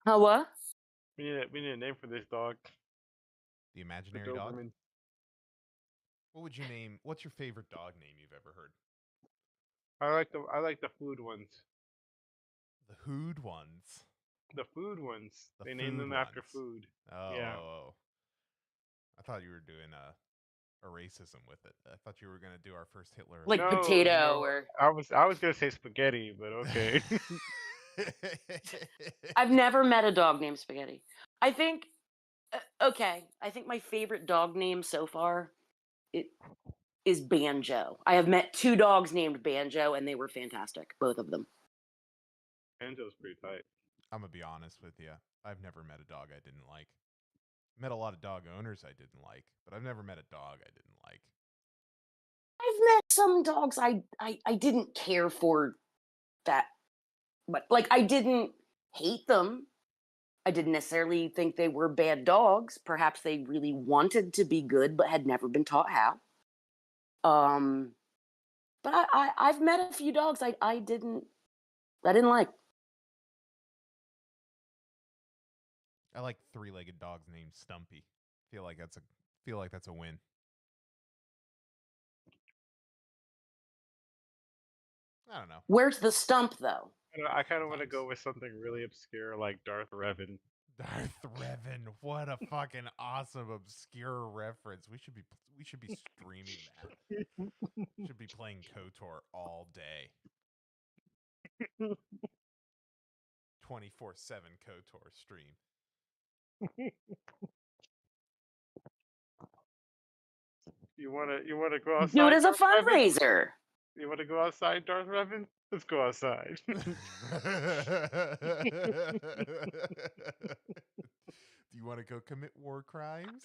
Huh, what? We need a name for this dog. The The imaginary dog? Doberman. What would you name? What's your favorite dog name you've ever heard? I like the food ones. The Hood ones. The food ones. The They name food them after ones. food. Oh, Yeah. oh, oh. I thought you were doing a racism with it. I thought you were gonna do our first Hitler Like impression. No, potato no. or I was gonna say spaghetti, but okay. I've never met a dog named Spaghetti. I think okay, I think my favorite dog name so far it is Banjo. I have met 2 dogs named Banjo and they were fantastic, both of them. Enzo's pretty tight. I'm gonna be honest with you. I've never met a dog I didn't like. Met a lot of dog owners I didn't like, but I've never met a dog I didn't like. I've met some dogs I didn't care for that but like I didn't hate them. I didn't necessarily think they were bad dogs. Perhaps they really wanted to be good but had never been taught how. Um but I've met a few dogs I didn't like. I like three-legged dogs named Stumpy. Feel like that's a win. I don't know. Where's the stump though? I kind of want to Sometimes. go with something really obscure like Darth Revan. Darth Revan, what a fucking awesome obscure reference. We should be streaming that. Should be playing KOTOR all day. 24/7 KOTOR stream. You wanna go Do it outside, as a Darth Revan? fundraiser. You wanna go outside, Darth Revan? Let's go outside. Do you want to go commit war crimes?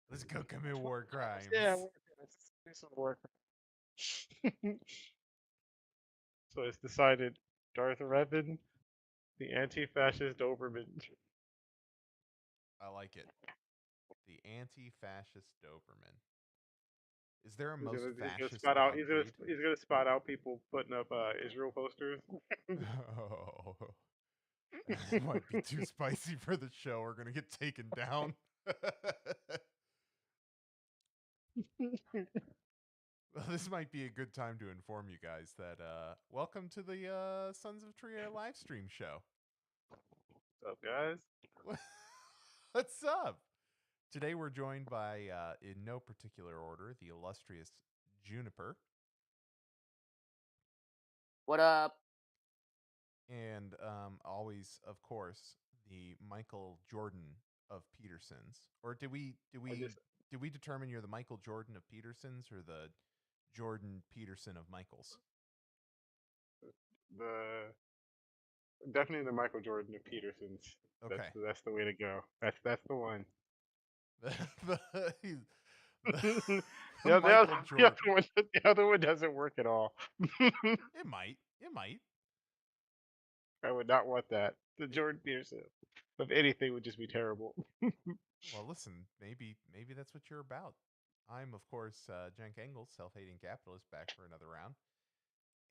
Let's go commit war Yeah, crimes. let's do some work. So it's decided, Darth Revan, the anti-fascist Doberman. I like it. The anti-fascist Doberman. Is there a He's most gonna he's gonna fascist spot out. dog He's gonna breed? he's gonna spot out people putting up Israel posters. Oh, this might be too spicy for the show. We're gonna get taken down. Well, this might be a good time to inform you guys that welcome to the Sons of Tria live stream show. What's up, guys? What's up? Today we're joined by, in no particular order, the illustrious Juniper. What up? And always, of course, the Michael Jordan of Petersons. Or did we determine you're the Michael Jordan of Petersons or the Jordan Peterson of Michaels? The Definitely the Michael Jordan of Petersons. Okay. That's the way to go. That's the one. the the, Michael Jordan. the other one doesn't work at all. It might. It might. I would not want that. The Jordan Peterson of anything would just be terrible. Well, listen, maybe that's what you're about. I'm, of course, Jenk Engels, self-hating capitalist, back for another round.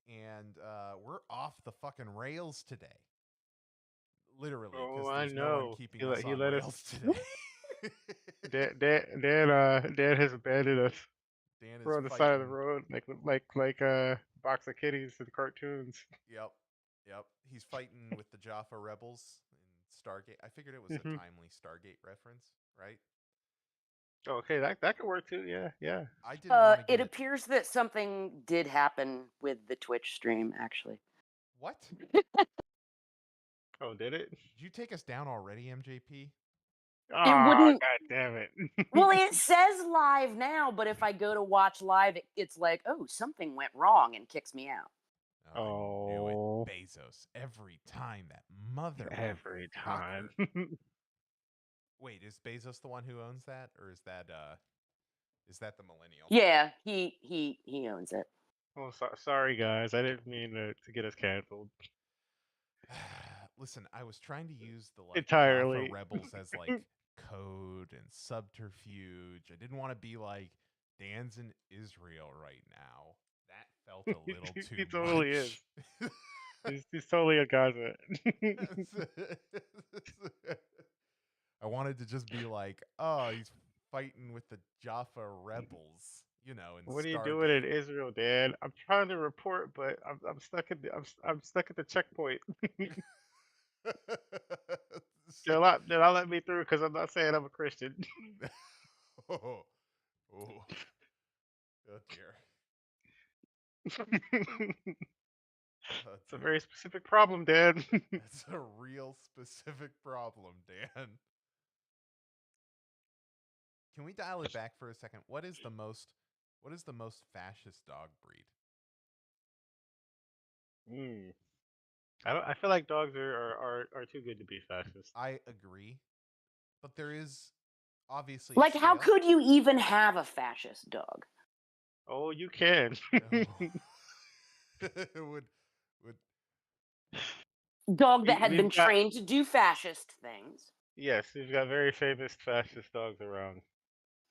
And we're off the fucking rails today. Literally, because I there's no one know. keeping He us on let rails us. today. Dan has abandoned us. Dan is We're on the fighting. side of the road, like a box of kitties in cartoons. Yep. He's fighting with the Jaffa rebels in Stargate. I figured it was a timely Stargate reference, right? Okay, that could work too. Yeah. I didn't want to It get it. appears that something did happen with the Twitch stream, actually. What? Oh, did it? Did you take us down already, MJP? It Ah, wouldn't. god damn it. Well, it says live now, but if I go to watch live, it's like, oh, something went wrong and kicks me out. Oh, I knew it. Bezos. Every time, that mother. Every time. Wait, is Bezos the one who owns that, or is that the millennial? Yeah, he owns it. Oh, sorry guys. I didn't mean to get us canceled. Listen, I was trying to use the Entirely. Jaffa rebels as like code and subterfuge. I didn't want to be like Dan's in Israel right now. That felt a little too He totally much. is. He's totally a Gaza. wanted to just be like, oh, he's fighting with the Jaffa rebels, in What are you doing in Stargate. Israel, Dad? I'm trying to report, but I'm stuck at I'm stuck at the checkpoint. They're not letting me through because I'm not saying I'm a Christian. oh, oh, oh dear. It's Oh a dear. very specific problem, Dad. That's a real specific problem, Dan. Can we dial it back for a second? What is the most fascist dog breed? Hmm. I feel like dogs are too good to be fascist. I agree, but there is obviously a Like, how scale. could you even have a fascist dog? Oh, you can. No. would would Dog that had been We've got trained to do fascist things. yes, we've got very famous fascist dogs around.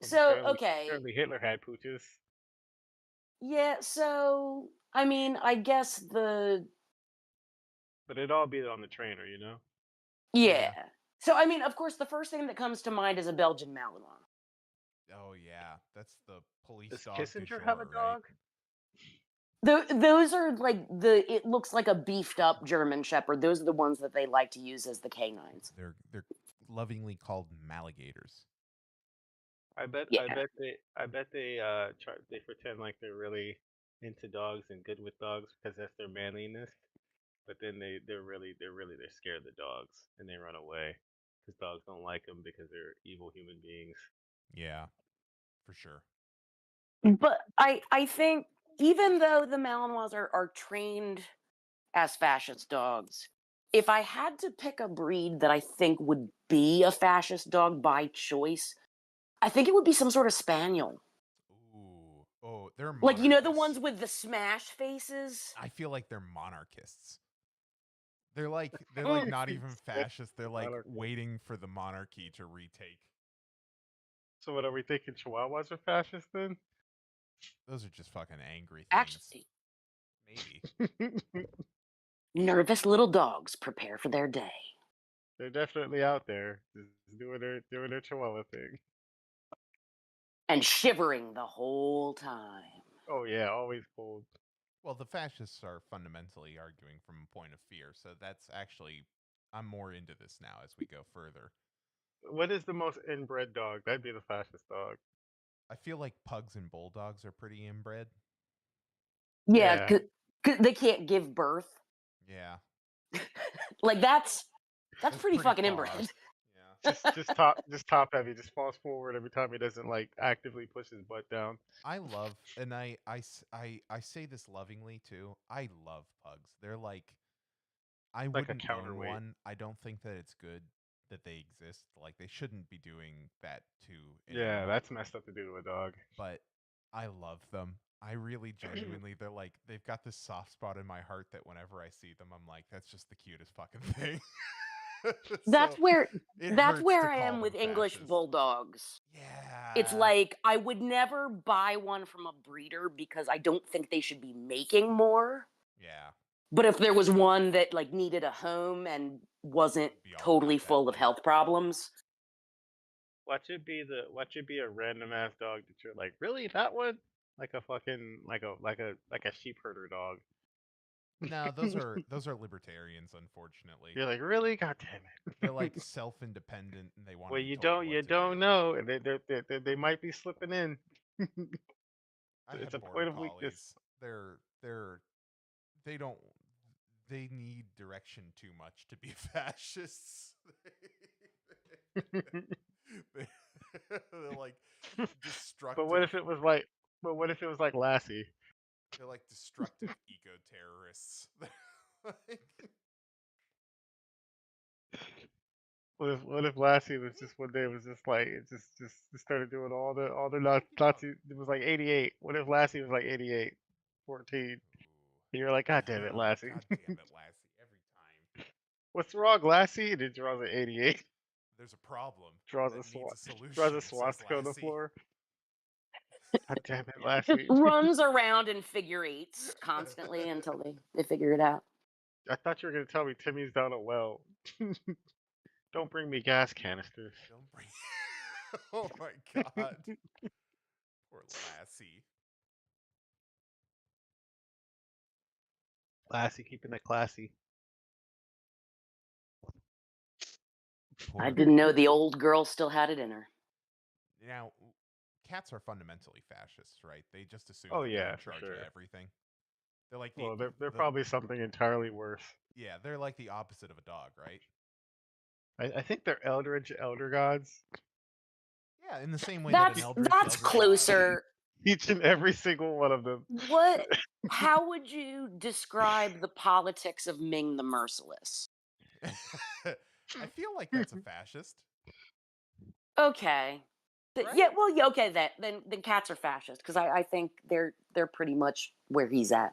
So, okay. Apparently Hitler had pooches. Yeah, so, I mean, I guess But it'd all be on the trainer, you know? yeah. Yeah. So, I mean, of course, the first thing that comes to mind is a Belgian Malinois. Oh yeah, that's the police Does dog du Kissinger have a jour, right? dog? Those are like it looks like a beefed up German Shepherd. Those are the ones that they like to use as the canines. They're lovingly called maligators. Yeah. I bet they pretend like they're really into dogs and good with dogs because that's their manliness. But then they're scared of the dogs and they run away because dogs don't like them because they're evil human beings. Yeah, for sure. But I think even though the Malinois are trained as fascist dogs, if I had to pick a breed that I think would be a fascist dog by choice, I think it would be some sort of spaniel. Ooh. Oh, they're Like, the monarchists. ones with the smash faces? I feel like they're monarchists. They're like Mm. not even fascist. They're like Monarchy. waiting for the monarchy to retake. So what are we thinking? Chihuahuas are fascist then? Those are just fucking angry things. Actually, Maybe. nervous little dogs prepare for their day. They're definitely out there, just doing their Chihuahua thing. And shivering the whole time. Oh yeah, always cold. Well, the fascists are fundamentally arguing from a point of fear, so that's actually I'm more into this now as we go further. What is the most inbred dog? That'd be the fascist dog. I feel like pugs and bulldogs are pretty inbred. Yeah, Yeah, 'cause they can't give birth. Yeah. Like that's pretty fucking far. inbred. Yeah. just top heavy. Just falls forward every time he doesn't like actively push his butt down. I love, and I say this lovingly too. I love pugs. They're like, I Like a wouldn't own counterweight. one. I don't think that it's good that they exist. Like they shouldn't be doing that to an Yeah, animal. that's messed up to do to a dog. But I love them. I really genuinely, they're like, they've got this soft spot in my heart that whenever I see them, I'm like, that's just the cutest fucking thing. That's So where it that's hurts where to I call am them with English fascist. bulldogs. It's Yeah. like I would never buy one from a breeder because I don't think they should be making more. Yeah. But if there was one that like needed a home and wasn't Be all totally about that full of life. health problems, Watch it be a random ass dog that you're like, really that one? Like a fucking like a sheep herder dog. No, those are libertarians, unfortunately. You're like, really? God damn They're it. like self-independent and they want Well, to be told what you to don't do. know, and they might be slipping in. I It's had a border point of weakness. collies. They're they don't they need direction too much to be fascists. They- they're like But what destructive. if it was like, but what if it was like Lassie? They're like destructive eco terrorists. Like, What if Lassie was just one day was just like it just started doing all the Nazi. It was like 88. What if Lassie was like 88, 14? And you're like, God damn it, Lassie. God damn it, Lassie! Every time What's wrong, Lassie? And it draws an 88. there's a problem Draws that a needs a draws solution, a says swastika on the Lassie. floor. God damn it, Lassie. runs around in figure eights constantly until they figure it out. I thought you were gonna tell me Timmy's down a well. Don't bring me gas canisters. Don't bring. Oh my god. Poor Lassie. Classy, keeping it classy. Poor. I didn't know the old girl still had it in her. Now, cats are fundamentally fascists, right? They just assume Oh that they're yeah, in for charge of sure. everything. They're like Well, they're the probably something entirely worse. yeah, they're like the opposite of a dog, right? I think they're eldritch elder gods. Yeah, in the same way that an That's eldritch that's elder god. closer. Each and every single one of them. What? How would you describe the politics of Ming the Merciless? I feel like that's a fascist, Okay. right? Yeah, well, yeah, okay, then cats are fascist because I think they're pretty much where he's at.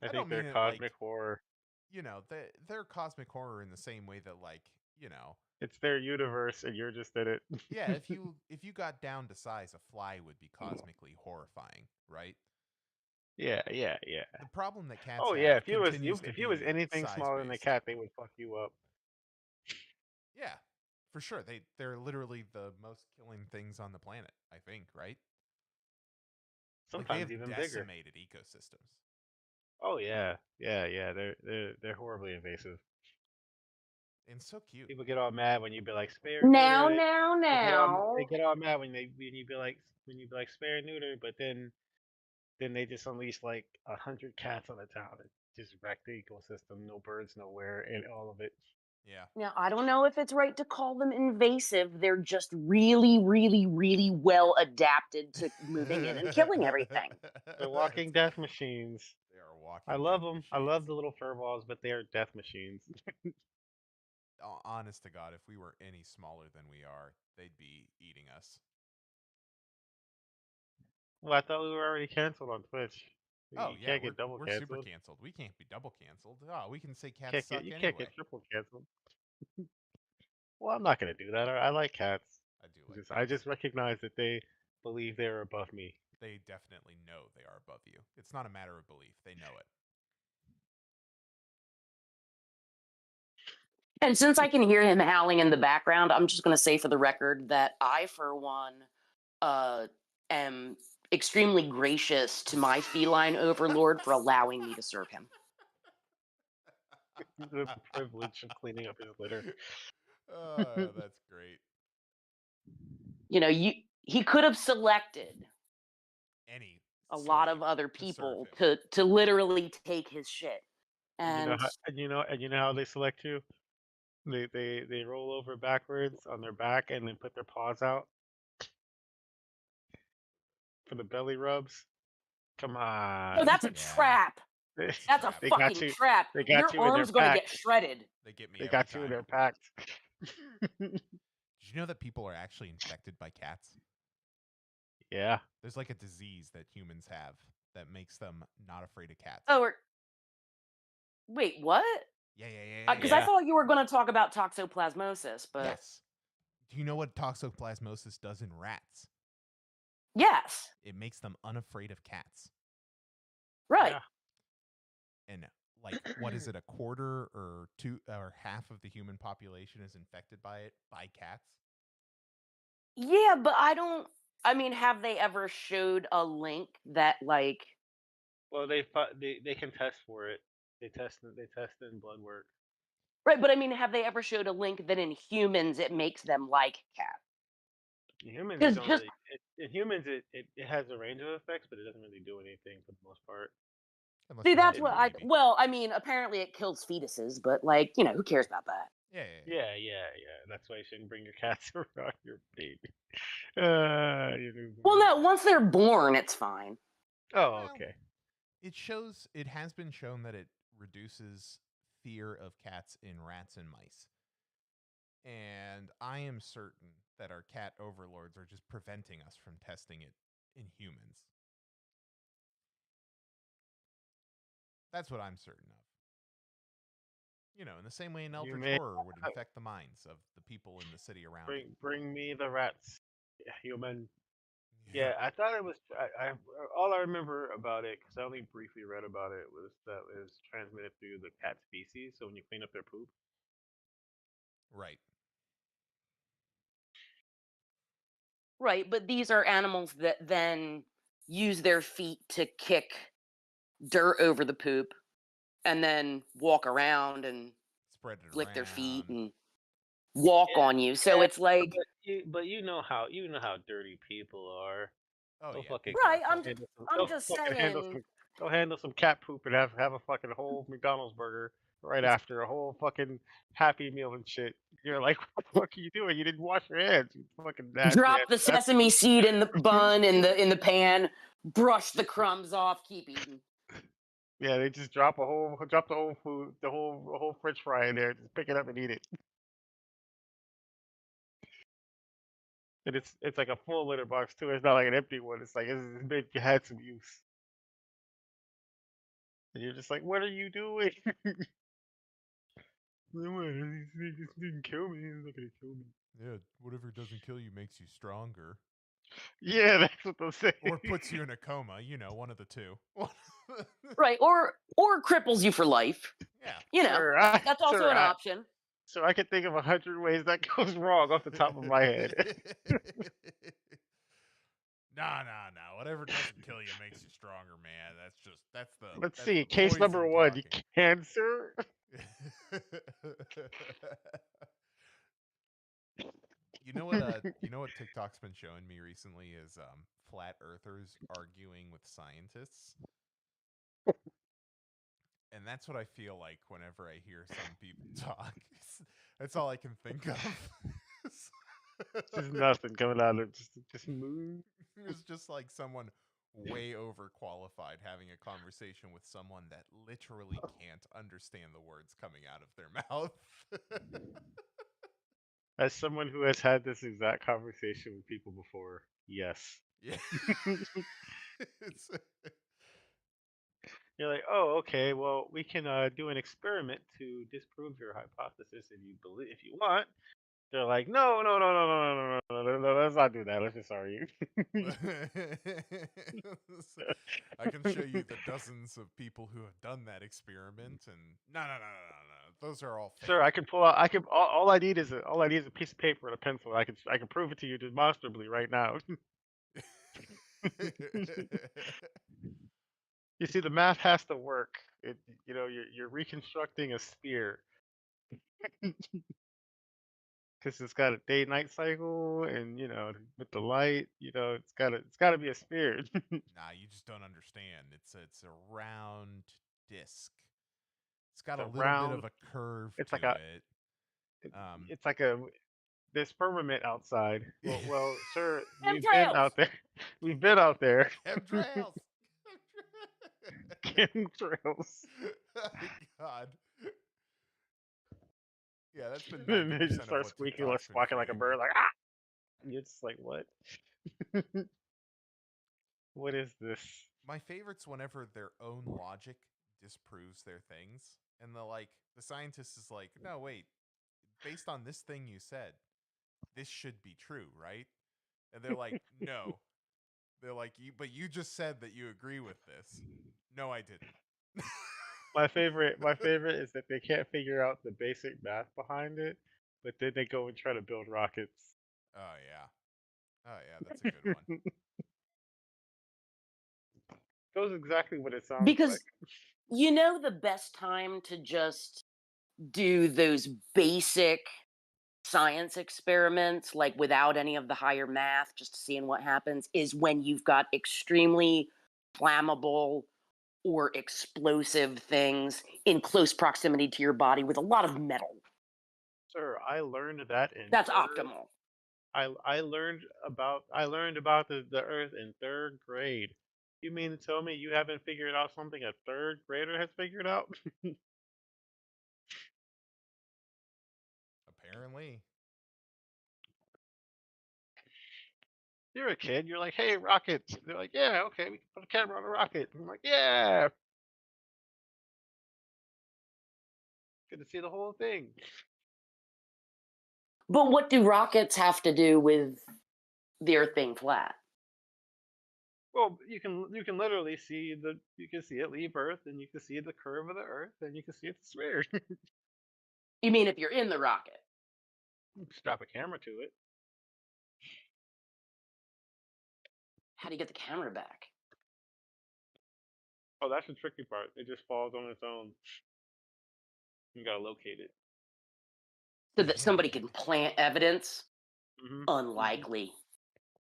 I I think don't they're mean it like, cosmic horror. they're cosmic horror in the same way that It's their universe, and you're just in it. yeah, if you got down to size, a fly would be cosmically horrifying, right? Yeah, yeah, yeah. The problem that cats Oh yeah, have continues to if you was be anything size smaller than a based. cat, they would fuck you up. Yeah, for sure. They're literally the most killing things on the planet, I think, right? Like they Sometimes have even bigger. decimated ecosystems. Oh yeah, yeah, yeah. They're horribly invasive. And so cute. People get all mad when you be like spare Now, neuter. now, They now. get all mad when you be like spare neuter, but then they just unleash like 100 cats on a town and just wreck the ecosystem. No birds nowhere, and all of it. Yeah. Now, I don't know if it's right to call them invasive. They're just really, really, really well adapted to moving in and killing everything. They're walking death machines. They are I walking love death them. I machines. love the little furballs, but they are death machines. Honest to God, if we were any smaller than we are, they'd be eating us. Well, I thought we were already canceled on Twitch. Oh You yeah, can't get double we're super canceled. canceled. We can't be double canceled. Oh, we can say cats suck You can't anyway. get triple canceled. Well, I'm not gonna do that. I like cats. I do like I cats. just recognize that they believe they're above me. They definitely know they are above you. It's not a matter of belief. They know it. And since I can hear him howling in the background, I'm just going to say for the record that I, for one, am extremely gracious to my feline overlord for allowing me to serve him. The privilege of cleaning up his litter. Oh, that's great. You know, he could have selected Any a lot slave of other to serve people him. to literally take his shit. And you know And how and you know how they select you? They roll over backwards on their back and then put their paws out for the belly rubs. Come oh, on. that's a Yeah, trap. They, it's a That's a trap. they got fucking you. trap. They got Your you in their arm's going to pack. get shredded. They get me They every got you in time. their pack. Did you know that people are actually infected by cats? Yeah. There's like a disease that humans have that makes them not afraid of cats. Oh, wait, what? Yeah. Because I Yeah. thought you were going to talk about toxoplasmosis, but Yes. Do you know what toxoplasmosis does in rats? yes, It makes them unafraid of cats. right. Yeah. And like, what is it? A quarter or two or half of the human population is infected by it by cats. Yeah, but I don't. I mean, have they ever showed a link that like? Well, they can test for it. They test it in blood work. Right, but I mean, have they ever showed a link that in humans it makes them like cats? In humans, it don't Because really. In humans, it has a range of effects, but it doesn't really do anything for the most part. Unless see, you have that's It, what one, I. maybe. Well, I mean, apparently it kills fetuses, but like, who cares about that? Yeah. yeah. That's why you shouldn't bring your cats around your baby. Your Well, newborn. no, once they're born, it's fine. Oh, Well, okay. it has been shown that it reduces fear of cats in rats and mice. And I am certain that our cat overlords are just preventing us from testing it in humans. That's what I'm certain of. In the same way an You eldritch may horror would infect the minds of the people in the city around it. bring me the rats. Yeah, human. Yeah. Yeah, I thought it was. All I remember about it, because I only briefly read about it, was that it was transmitted through the cat species. So when you clean up their poop, Right. Right, but these are animals that then use their feet to kick dirt over the poop and then walk around and Spread it lick their feet around. and walk Yeah, on you. So yeah, it's like, but you know how dirty people are. Oh They'll yeah, fucking people right, are go filthy. handle some. I'm They'll just fucking handle saying, some. Go handle some cat poop and have a fucking whole McDonald's burger right after a whole fucking Happy Meal and shit. You're like, what the fuck are you doing? You didn't wash your hands. You fucking nasty drop ass. the sesame seed in the bun in the pan, brush the crumbs off, keep eating. Yeah, they just drop the whole food, the whole French fry in there. Just pick it up and eat it. And it's like a full litter box too. It's not like an empty one. It's like it had some use. And you're just like, what are you doing? This didn't kill me. It's not gonna kill me. Yeah, whatever doesn't kill you makes you stronger. Yeah, that's what they'll say. Or puts you in a coma, one of the two. Right, or cripples you for life. Yeah. Sure, That's also an option. so I can think of 100 ways that goes wrong off the top of my head. Nah. Whatever doesn't kill you makes you stronger, man. That's Let's the see. Case poison number one: talking. cancer. You know what TikTok's been showing me recently is flat earthers arguing with scientists. And that's what I feel like whenever I hear some people talk. That's all I can think of. Just nothing coming out of just moon. It's just like someone way overqualified having a conversation with someone that literally can't understand the words coming out of their mouth. As someone who has had this exact conversation with people before, yes. Yeah. It's, You're like, oh, okay. Well, we can do an experiment to disprove your hypothesis if you want. They're like, no, let's not do that. Let's just argue. I can show you the dozens of people who have done that experiment, and no. Those are all fake. Sir, I can pull out. I can. All I need is a piece of paper and a pencil. I can prove it to you demonstrably right now. You see, the math has to work. You're reconstructing a sphere because it's got a day-night cycle, and with the light, it's got to be a sphere. Nah, you just don't understand. It's a round disc. It's got a The little bit round. of a curve It's to like a. it. Um, It's like a. There's firmament outside. Well, sir, we've been Chemtrails. out there. We've been out there. Chemtrails. Chemtrails. God. Yeah, that's been And they 90% just of start what squeaking or TikTok's been squawking like a feeding me. bird, like ah. And you're just like, what? What is this? My favorite's whenever their own logic disproves their things. And the scientist is like, no, wait, based on this thing you said, this should be true, right? And they're like, no. They're like, but you just said that you agree with this. No, I didn't. My favorite is that they can't figure out the basic math behind it, but then they go and try to build rockets. Oh yeah, that's a good one. Goes exactly what it sounds like. Because the best time to just do those basic science experiments, like without any of the higher math, just seeing what happens, is when you've got extremely flammable or explosive things in close proximity to your body with a lot of metal. Sir, I learned that in That's third. optimal. I learned about the Earth in third grade. You mean to tell me you haven't figured out something a third grader has figured out? Apparently. You're a kid. You're like, hey, rockets. They're like, yeah, okay, we can put a camera on a rocket. I'm like, yeah, good to see the whole thing. But what do rockets have to do with the Earth being flat? Well, you can literally see you can see it leave Earth, and you can see the curve of the Earth, and you can see it's sphere. You mean if you're in the rocket? Strap a camera to it. How do you get the camera back? Oh, that's the tricky part. It just falls on its own. You gotta locate it. So that somebody can plant evidence? Hmm. Unlikely.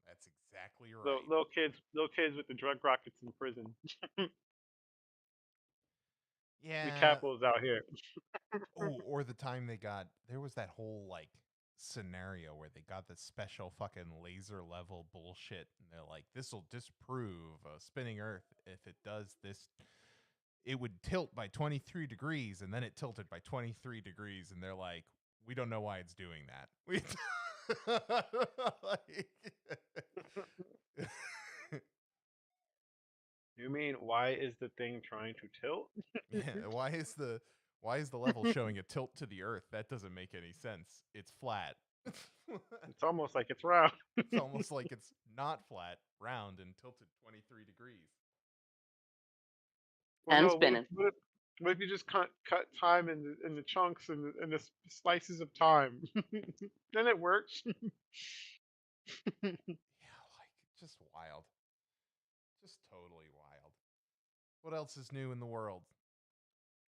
That's exactly right. Little kids with the drug rockets in prison. The Yeah. capitals out here. Oh, or the time there was that whole like scenario where they got this special fucking laser level bullshit, and they're like, this will disprove a spinning Earth. If it does this, it would tilt by 23 degrees, and then it tilted by 23 degrees, and they're like, we don't know why it's doing that. We You mean why is the thing trying to tilt? Yeah, why is the level showing a tilt to the Earth? That doesn't make any sense. It's flat. It's almost like it's round. It's almost like it's not flat, round, and tilted 23 degrees. Well, And no. spinning. What if you just cut time in the chunks and the slices of time? Then it works. Yeah, like just wild. Just totally wild. What else is new in the world?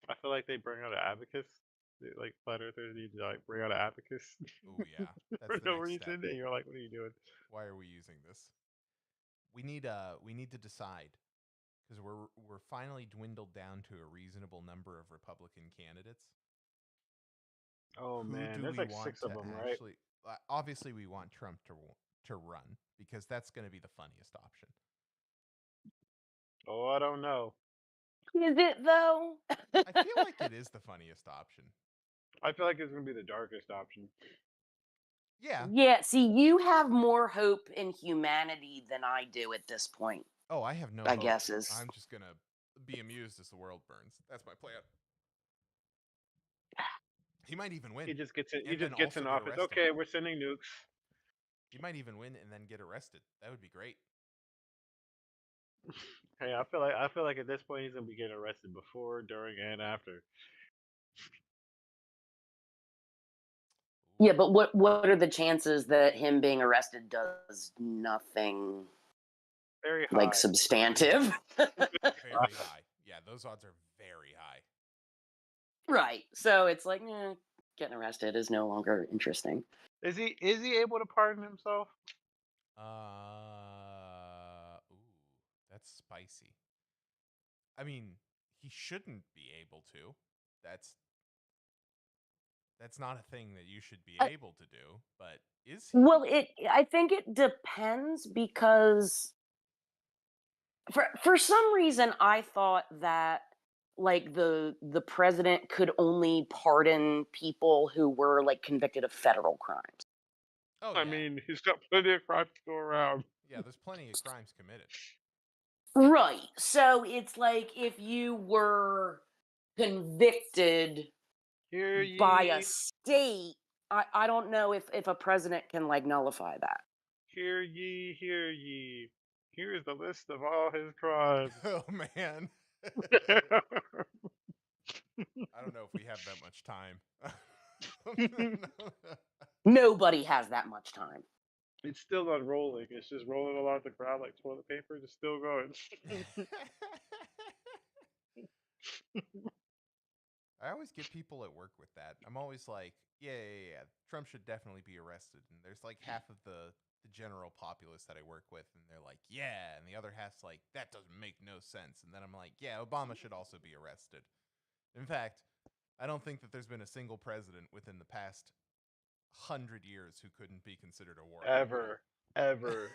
I feel like they bring out an abacus. Like flat earthers need to like bring out an abacus Oh yeah, for that's the no next reason, step. and you're like, "What are you doing?" Why are we using this? We need to decide, because we're finally dwindled down to a reasonable number of Republican candidates. Oh Who man, do there's we like want 6 to of them, right? actually? Obviously, we want Trump to run, because that's going to be the funniest option. Oh, I don't know. Is it though? I feel like it is the funniest option. I feel like it's gonna be the darkest option. Yeah. Yeah, see, you have more hope in humanity than I do at this point, Oh, I have no I hope. guess is. I'm just gonna be amused as the world burns. That's my plan. He might even win, He just gets it. He and then just gets also in get office. arrested. Okay, we're sending nukes. He might even win and then get arrested. That would be great. Hey, I feel like at this point he's gonna be getting arrested before, during, and after. Yeah, but what are the chances that him being arrested does nothing Very high. like substantive? Very high. Yeah, those odds are very high. Right. So it's like, getting arrested is no longer interesting. Is he able to pardon himself? Ooh, that's spicy. I mean, he shouldn't be able to. That's not a thing that you should be able to do, but is he? Well, I think it depends because for some reason I thought that like the president could only pardon people who were like convicted of federal crimes. Oh I yeah. mean, he's got plenty of crimes to go around. Yeah, there's plenty of crimes committed. Right. So it's like if you were convicted Hear by a ye, state, I don't know if a president can like nullify that. hear ye, hear ye. Here's the list of all his crimes. Oh man. I don't know if we have that much time. Nobody has that much time. It's still unrolling. It's just rolling along the ground like toilet paper. It's still going. I always get people at work with that. I'm always like, yeah. Trump should definitely be arrested. And there's like half of the general populace that I work with, and they're like, yeah. And the other half's like, that doesn't make no sense. And then I'm like, yeah, Obama should also be arrested. In fact, I don't think that there's been a single president within the past 100 years who couldn't be considered a war Ever. criminal.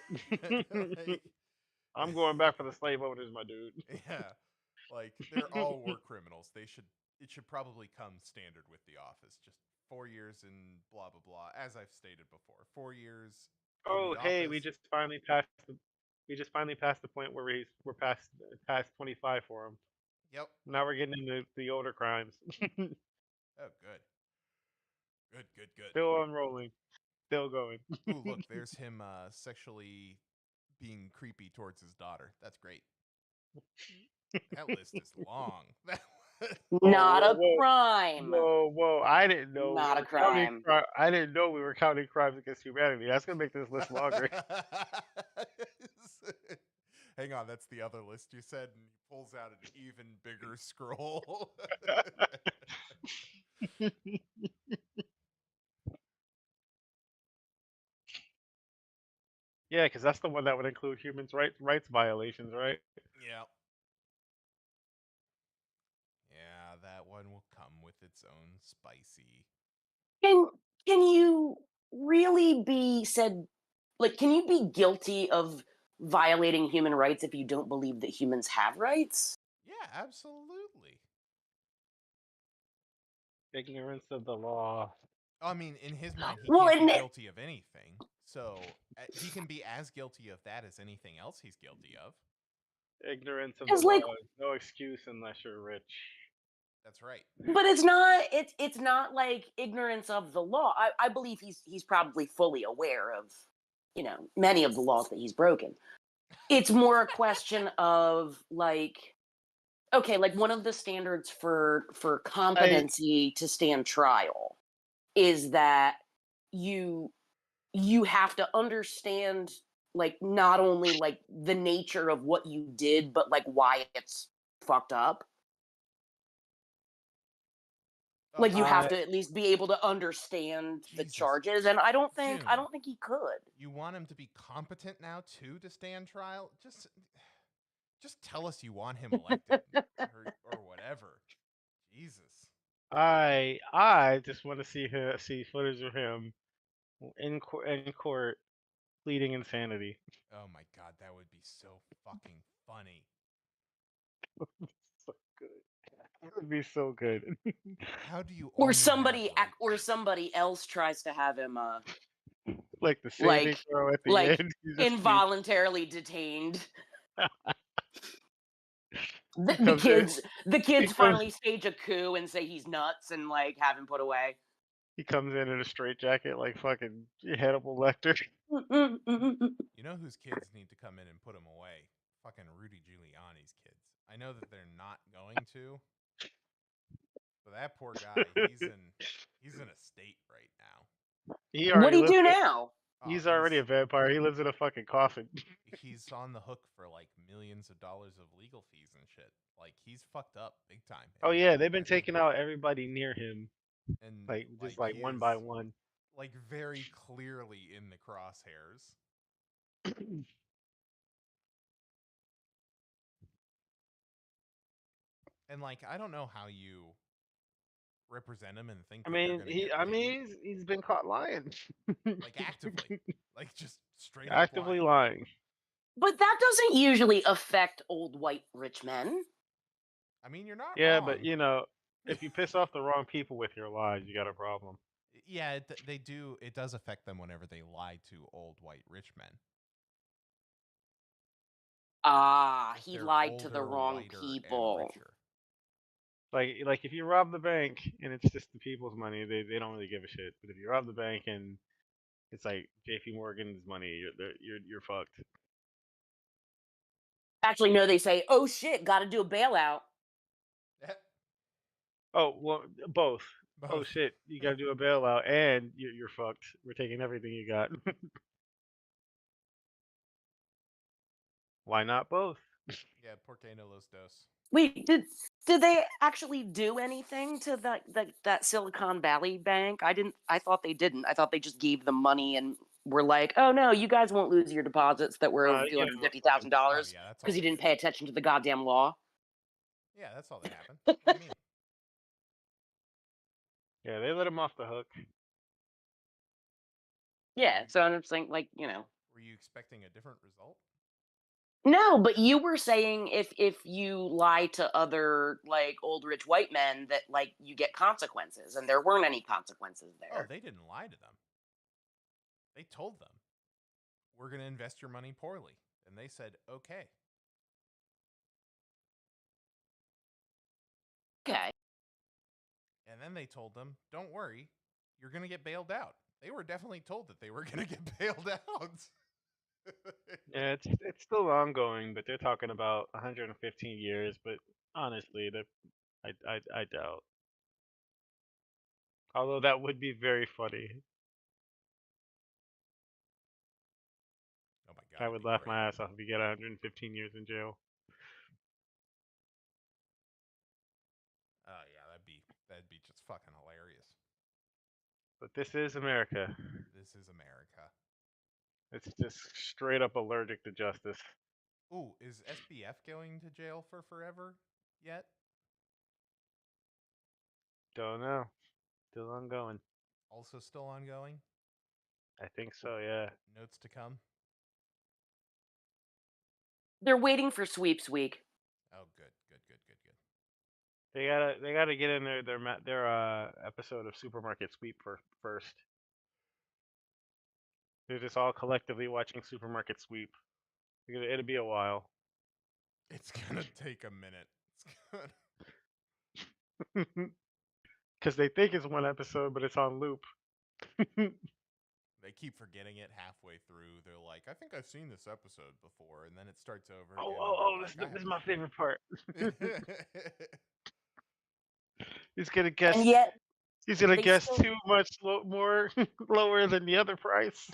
I'm going back for the slave owners, my dude. Yeah, like they're all war criminals. It should probably come standard with the office. Just 4 years and blah blah blah. As I've stated before, 4 years in Oh, the hey, office. we just finally passed the point where we're past 25 for him. Yep. Now we're getting into the older crimes. Oh, good. Good. Still unrolling. Still going. Ooh, look, there's him sexually being creepy towards his daughter. That's great. That list is long. Not Whoa, a whoa, crime. whoa, whoa! I didn't know we Not a were counting. crime. I didn't know we were counting crimes against humanity. That's gonna make this list longer. Hang on, that's the other list you said, and he pulls out an even bigger scroll. Yeah, because that's the one that would include human rights violations, right? Yep. Yeah, that one will come with its own spicy. Can can you really be said like can you be guilty of violating human rights if you don't believe that humans have rights? Yeah, absolutely. Ignorance of the law. I mean, in his mind, he Well, can't be and guilty of anything. So he can be as guilty of that as anything else he's guilty of. Ignorance of the it's like law is no excuse unless you're rich. That's right. but it's not like ignorance of the law. I believe he's probably fully aware of, many of the laws that he's broken. It's more a question of like, okay, like one of the standards for I competency to stand trial is that you you have to understand like not only like the nature of what you did but like why it's fucked up. Oh, Like you yeah. have I to at least be able to understand the Jesus. charges, and I don't think I June, don't think he could. you want him to be competent now too to stand trial? Just tell us you want him elected or whatever. Jesus. I just want to see footage of him in court pleading insanity. Oh my god, that would be so fucking funny. So good. It would be so good. How do you Or only have somebody white or kids? somebody else tries to have him Like the saving like throw at the like end. He just pleads. involuntarily detained. The, He the comes in. kids the He kids comes. finally stage a coup and say he's nuts and like have him put away. He comes in a straitjacket like fucking Hannibal Lecter. You know whose kids need to come in and put him away? Fucking Rudy Giuliani's kids. I know that they're not going to, but that poor guy, he's in a state right now. He What already do you lives. do now? Oh, He's already a vampire. He lives in a fucking coffin. he's on the hook for like millions of dollars of legal fees and shit. Like he's fucked up big time. Oh And yeah, they've been I think taking out everybody near him, and like just like like he one is by one. like very clearly in the crosshairs. And like I don't know how you represent him and think I that they're mean, going to get I paid mean, he's been caught lying, like actively. Like just straight up actively lying. lying. But that doesn't usually affect old white rich men. I mean, you're not Yeah, but wrong. if you piss off the wrong people with your lies, you got a problem. Yeah, they do. It does affect them whenever they lie to old white rich men. Ah, If he they're lied to the older, wrong whiter, and people. richer. Like if you rob the bank and it's just the people's money, they don't really give a shit. But if you rob the bank and it's like J.P. Morgan's money, you're fucked. Actually, no, they say, "Oh shit, got to do a bailout." Oh well, both. Oh Both. shit, you got to do a bailout and you're fucked. We're taking everything you got. Why not both? Yeah, porque no los dos. Wait, did they actually do anything to that Silicon Valley bank? I thought they didn't. I thought they just gave them money and were like, "Oh no, you guys won't lose your deposits that were over They two gave hundred him a fifty fucking. thousand Oh dollars yeah, that's all because you they didn't did. pay attention to the goddamn law." Yeah, that's all that happened. What do you mean? Yeah, they let him off the hook. Yeah, so I'm just saying, like, Were you expecting a different result? no, but you were saying if you lie to other like old rich white men that like you get consequences, and there weren't any consequences Oh, there. they didn't lie to them. They told them, "We're going to invest your money poorly," and they said, "Okay." Okay. And then they told them, "Don't worry, you're going to get bailed out." They were definitely told that they were going to get bailed out. Yeah, it's still ongoing, but they're talking about 115 years. But honestly, I doubt. Although that would be very funny. Oh my god, I that'd would be laugh great. my ass off if you get 115 years in jail. Oh yeah, that'd be just fucking hilarious. But this is America. This is America. It's just straight up allergic to justice. Ooh, is SBF going to jail for forever yet? Don't know. Still ongoing. Also still ongoing? I think so, yeah. Notes to come? They're waiting for sweeps week. Oh, good, good, good, good, good. They gotta get in their episode of Supermarket Sweep first. They're just all collectively watching Supermarket Sweep. It'll be a while. It's gonna take a minute. It's gonna... Because they think it's one episode, but it's on loop. They keep forgetting it halfway through. They're like, I think I've seen this episode before, and then it starts over again. This is my favorite part. They're like, He's gonna guess. And yet He's gonna they guess still- too much more lower than the other price.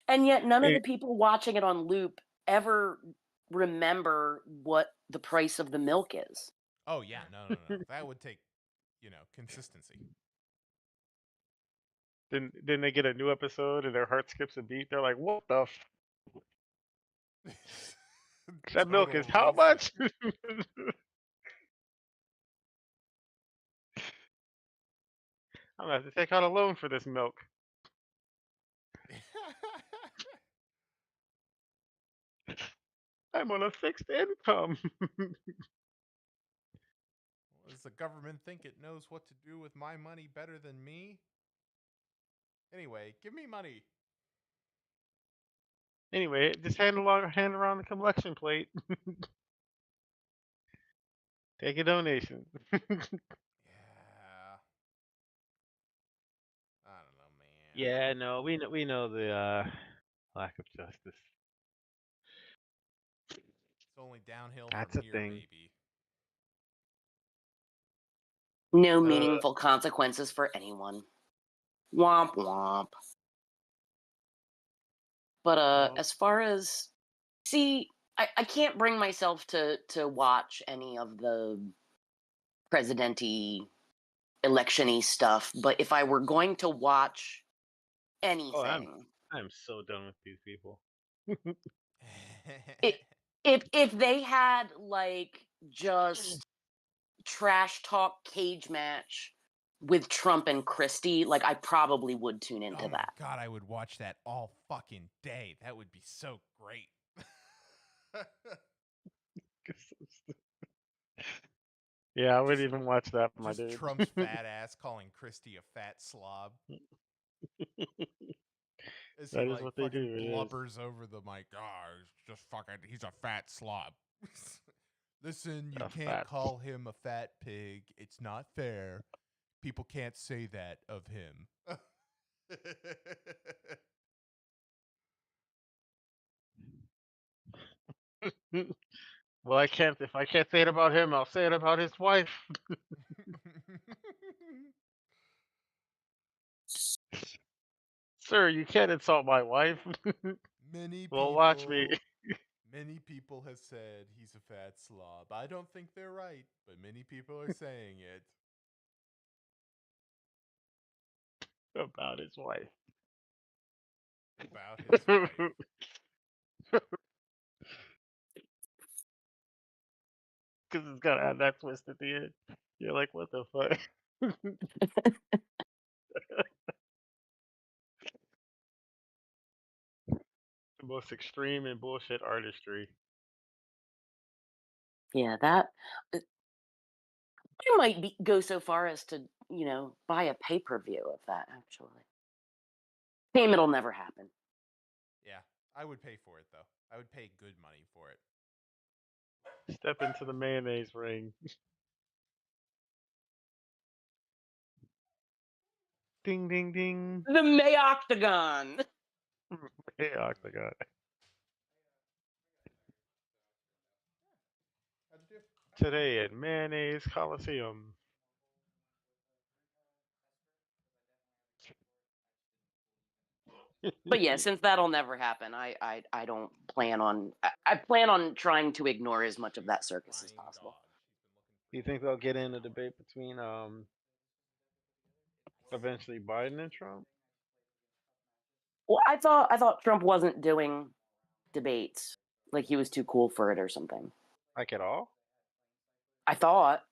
And yet none of Hey. the people watching it on loop ever remember what the price of the milk is. oh yeah, no. That would take, consistency. Then they get a new episode and their heart skips a beat. They're like, "What the? That milk is how much?" I'm gonna have to take out a loan for this milk. I'm on a fixed income. Does the government think it knows what to do with my money better than me? Anyway, give me money. Anyway, just hand around the collection plate. Take a donation. Yeah. I don't know, man. Yeah, no, we know the lack of justice. It's only downhill That's from a here, thing. baby. No meaningful consequences for anyone. Womp womp. But Well, as far as I can't bring myself to watch any of the president-y, election-y stuff, but if I were going to watch anything, I'm so done with these people. if they had like just trash talk cage match with Trump and Christie, like I probably would tune into Oh my that. god, I would watch that all fucking day. That would be so great. Yeah, I wouldn't even watch that, my Just dude. Trump's fat ass calling Christie a fat slob. As That he is what they fucking do, it is. blubbers over the mic. He's a fat slob. Listen, you A can't fat- call him a fat pig. It's not fair. People can't say that of him. Well, if I can't say it about him, I'll say it about his wife. Sir, you can't insult my wife. Many Well, people, watch me. Many people have said he's a fat slob. I don't think they're right, but many people are saying it. About his wife. About his wife. Because it's got to have that twist at the end. You're like, what the fuck? The most extreme and bullshit artistry. Yeah, that I might go so far as to, buy a pay-per-view of that, actually. Shame it'll never happen. Yeah, I would pay for it, though. I would pay good money for it. Step into the mayonnaise ring. Ding, ding, ding. The May Octagon. Hey, Octagon. Today at Mayonnaise Coliseum. But yeah, since that'll never happen, I don't plan on. I plan on trying to ignore as much of that circus as Crying possible. dog. Do you think they'll get in a debate between eventually Biden and Trump? Well, I thought Trump wasn't doing debates, like he was too cool for it or something. Like at all? I thought.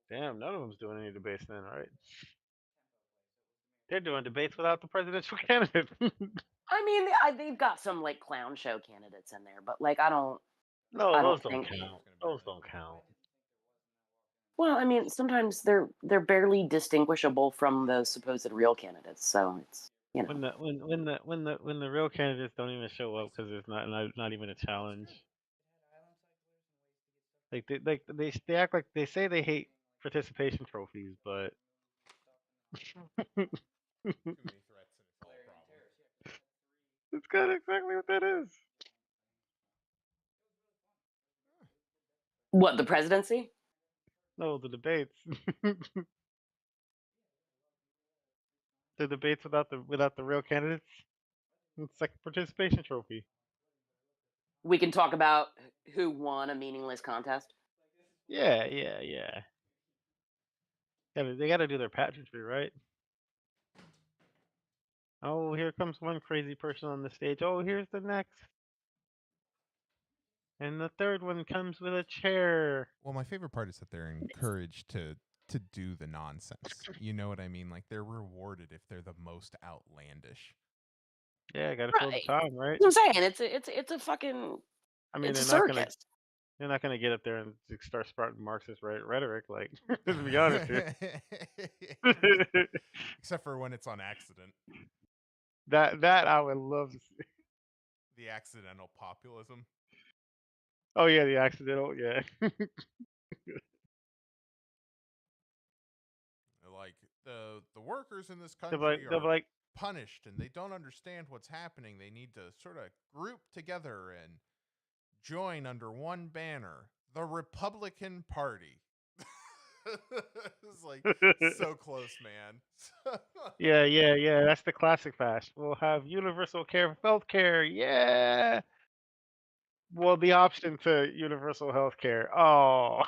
Damn, none of them's doing any debates then, right? They're doing debates without the presidential candidate. I mean, they've got some like clown show candidates in there, but like I No, don't those don't think. count. Those don't count. Well, I mean, sometimes they're barely distinguishable from the supposed real candidates, so it's When the real candidates don't even show up because there's not even a challenge. They act like they say they hate participation trophies, but Too many threats and it's all a problem. it's kind of exactly what that is. what the presidency. No, the debates. The debates without the real candidates. It's like a participation trophy. We can talk about who won a meaningless contest. Yeah. They gotta do their pageantry, right? Oh, here comes one crazy person on the stage. Oh, here's the next. And the third one comes with a chair. Well, my favorite part is that they're encouraged to do the nonsense. You know what I mean? Like they're rewarded if they're the most outlandish. Yeah, gotta fill the Right. time, right? That's what I'm saying. It's a fucking I mean, it's a circus. they're not gonna get up there and start sprouting Marxist rhetoric. Like, let's be honest here. Except for when it's on accident. that I would love to see. The accidental populism. Oh yeah, the accidental. Yeah. Like the workers in this they're country they're are like, punished and they don't understand what's happening. They need to sort of group together and join under one banner, the Republican Party. It's like so close, man. yeah. That's the classic fash. We'll have universal health care. Yeah. Well, the option to universal health care. Oh,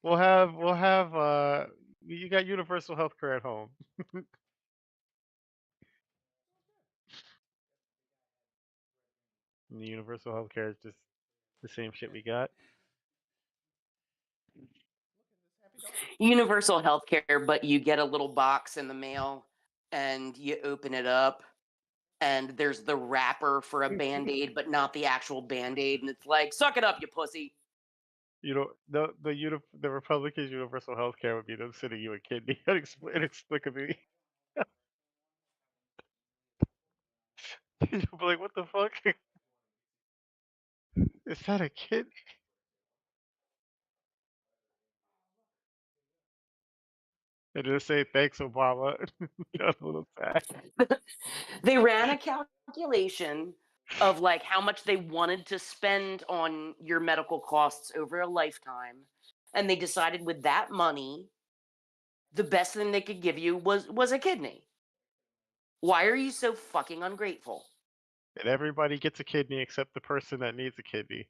we'll have you got universal health care at home. And the universal health care is just the same shit we got. Universal health care, but you get a little box in the mail and you open it up and there's the wrapper for a band-aid, but not the actual band-aid, and it's like, suck it up, you pussy. You know, the Republicans' universal health care would be them sending you a kidney inexplicably. You'll be like, what the fuck? Is that a kidney? And just say thanks, Obama. That's a little sad. They ran a calculation of like how much they wanted to spend on your medical costs over a lifetime, and they decided with that money, the best thing they could give you was a kidney. Why are you so fucking ungrateful? And everybody gets a kidney except the person that needs a kidney.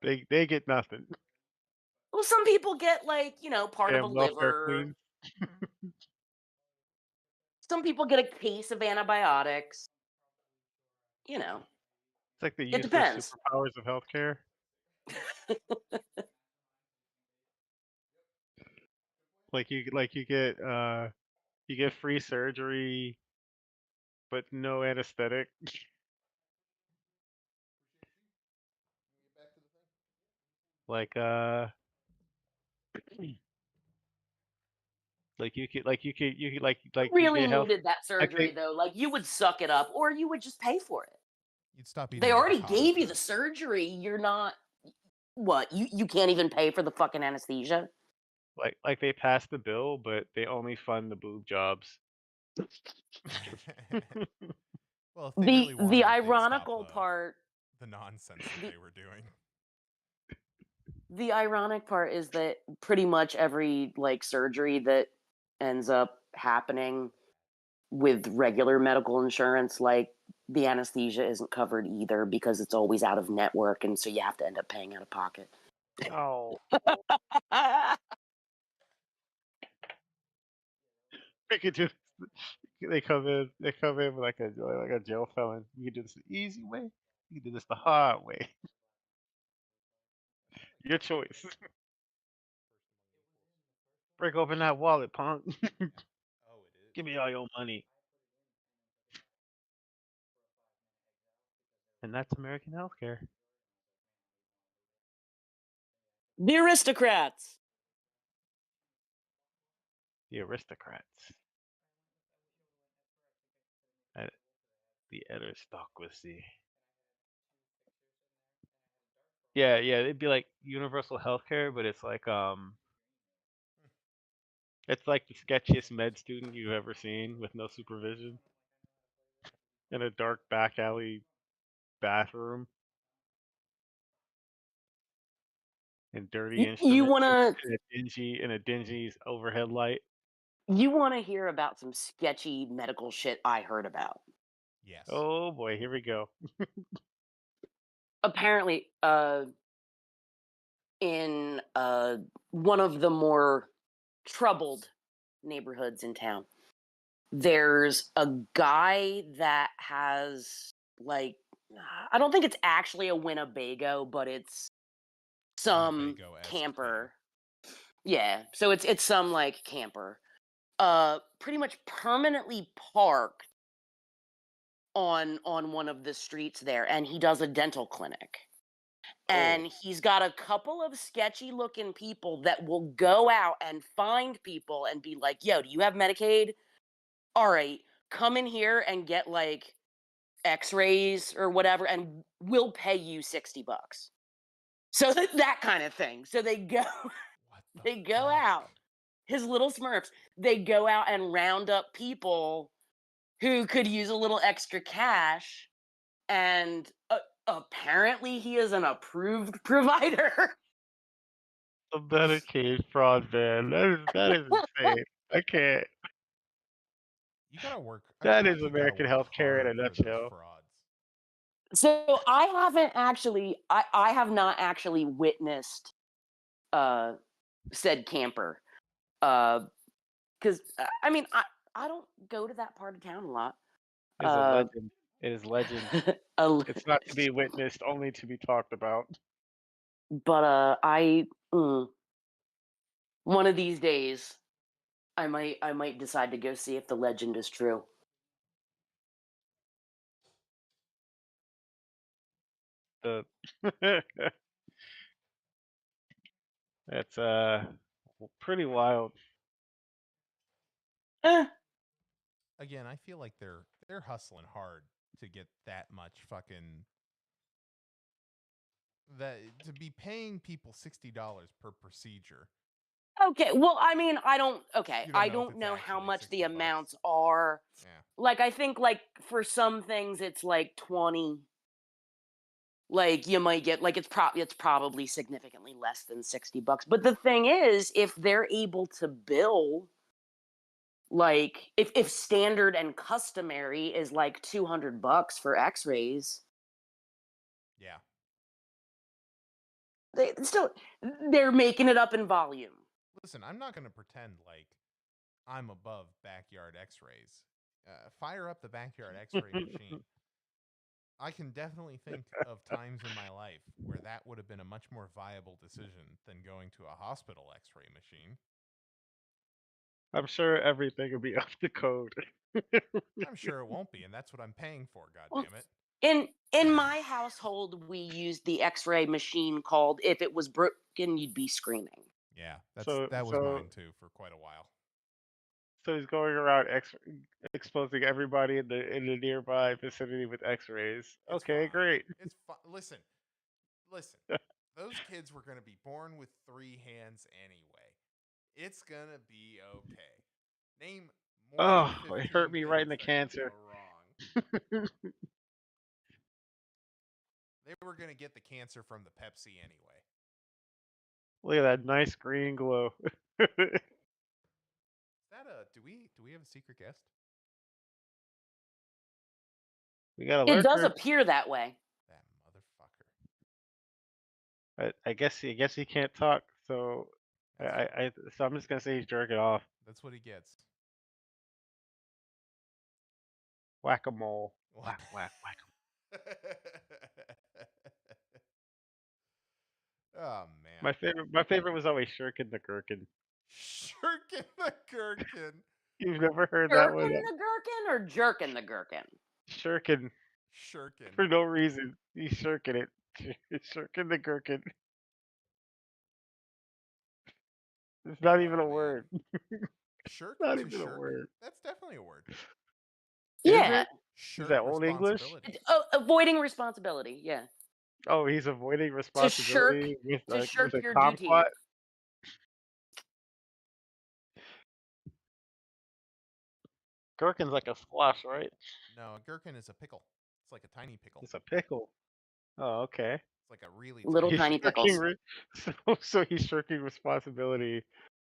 They get nothing. Well, some people get like, part of a Damn welfare liver. queens. Some people get a case of antibiotics. You know, It's like the it useless depends. superpowers of healthcare. You get free surgery but no anesthetic. Like you Really get health needed that like surgery though. Like you would suck it up or you would just pay for it. You'd stop eating They already avocados. gave you the surgery. You're not what? You can't even pay for the fucking anesthesia? like they pass the bill but they only fund the boob jobs. Well, if they really wanted the it, they'd stop ironical the, part, if they really the wanted it, they'd stop ironical part, the nonsense that the they were doing. the ironic part is that pretty much every like surgery that ends up happening with regular medical insurance, like the anesthesia isn't covered either because it's always out of network, and so you have to end up paying out of pocket. Oh, we could do. They come in. They come in with like a jail felon. You can do this the easy way. You can do this the hard way. Your choice. Break open that wallet, punk. Oh, it is. Give me all your money. And that's American healthcare. The aristocrats. The aristocrats. Uh, The aristocracy. Yeah, yeah, it'd be like universal healthcare, but it's like the sketchiest med student you've ever seen with no supervision in a dark back alley bathroom and dirty You instruments wanna and a dingy overhead light. you wanna hear about some sketchy medical shit I heard about? Yes. Oh boy, here we go. Apparently, in one of the more troubled neighborhoods in town, there's a guy that has like I don't think it's actually a Winnebago, but it's some Winnebago-esque camper. Yeah, so it's some like camper. Pretty much permanently parked on one of the streets there, and he does a dental clinic. Oh, And he's got a couple of sketchy looking people that will go out and find people and be like, "Yo, do you have Medicaid? All right, come in here and get like x-rays or whatever and we'll pay you $60." So that kind of thing. So they go What the they go fuck? out, his little smurfs, they go out and round up people who could use a little extra cash, and apparently he is an approved provider. a Medicaid fraud, man. That is insane. I can't. You gotta work. I That feel is like you gotta American work healthcare in hard a for those nutshell. frauds. So I have not actually witnessed uh said camper. Because I mean I don't go to that part of town a lot. It is a Uh, legend. It is legend. a- It's not to be witnessed, only to be talked about. but one of these days I might decide to go see if the legend is true. The That's pretty wild. Eh, Again, I feel like they're hustling hard to get that much fucking that to be paying people $60 per procedure. okay, well I mean You don't I know if don't it's know how actually much the 60 bucks. amounts are. Yeah. Like I think like for some things it's like 20. Like you might get like it's probably significantly less than $60. But the thing is, if they're able to bill like if standard and customary is like $200 for x-rays, Yeah. they're making it up in volume. Listen, I'm not going to pretend like I'm above backyard x-rays. Fire up the backyard x-ray machine. I can definitely think of times in my life where that would have been a much more viable decision than going to a hospital x-ray machine. I'm sure everything will be up to code. I'm sure it won't be, and that's what I'm paying for, God Well, damn it. in my household we used the x-ray machine called if it was broken you'd be screaming. Yeah, So that was so mine too for quite a while. so he's going around exposing everybody in the nearby vicinity with X-rays. It's Okay, fine. great. It's fine. Listen. Those kids were going to be born with 3 hands anyway. It's going to be okay. Name more than Oh, it hurt 15 me right in things the that could go cancer. wrong. They were gonna get the cancer from the Pepsi anyway. Look at that nice green glow. Is that a do we have a secret guest? We got a It does lurker. appear that way. That motherfucker. I guess he can't talk, so That's, so I'm just gonna say he's jerking off. that's what he gets. Whack a mole. What? Whack whack whack. Oh man. My favorite was always Shirkin the Gherkin. Shirkin the Gherkin. You've never heard that Jerkin one? the gherkin or jerkin the gherkin? Shirkin Shirkin. for no reason. He's shirking it. Shirkin the Gherkin. It's not even a Oh, man. word. Shirk Not to even a shirk. word. That's definitely a word. Is Yeah. it? Shirk Is that old English? responsibility. Avoiding responsibility. Yeah. Oh, he's avoiding To responsibility with shirk a your duty. kumquat. Gherkin's like a squash, right? No, a gherkin is a pickle. It's like a tiny pickle. It's a pickle. Oh, okay. It's like a really Little tiny. He's tiny shirking pickles. so he's shirking responsibility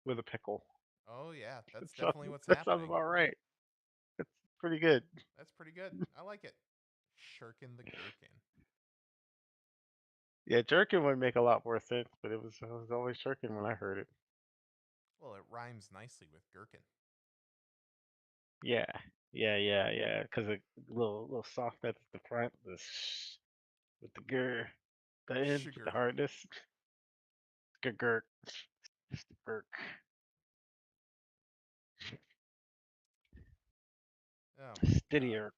with a pickle. Oh yeah, that's That sounds, definitely what's that sounds happening. about right. That's pretty good. That's pretty good. I like it. Shirkin the gherkin. Yeah, jerkin would make a lot more sense, but it was always shirking when I heard it. Well, it rhymes nicely with gherkin. Yeah, yeah. Because a little soft at the front, with the gur, the end with Sugar. the hardness. Gurk, just the gurk. Oh my god. Steadier.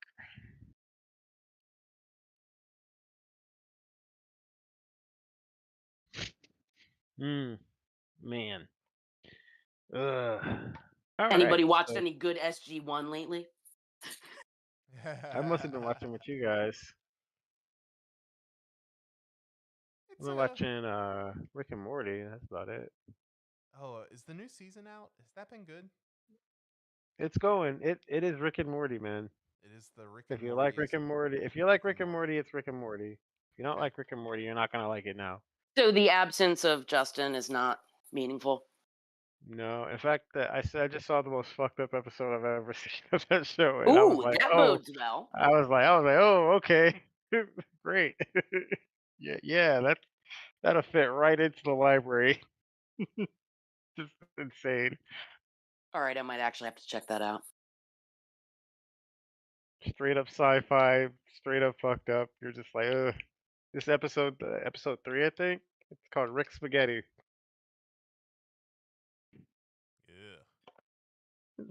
Man. Ugh. All Anybody right. watched So any good SG1 lately? I must have been watching with you guys. I've It's been watching Rick and Morty. That's about it. Oh, is the new season out? Has that been good? It's going. It is Rick and Morty, man. It is the Rick If and you like Morty. Rick and Morty, it's Rick and Morty. If you don't Okay. like Rick and Morty, you're not gonna like it now. So the absence of Justin is not meaningful. No, in fact, I just saw the most fucked up episode I've ever seen of that show, and Ooh, that bodes well. oh, okay, great, yeah, that'll fit right into the library. Just insane, All right, I might actually have to check that out. straight up sci-fi, straight up fucked up. You're just like, ugh. This episode 3, I think. It's called Rick Spaghetti. Yeah.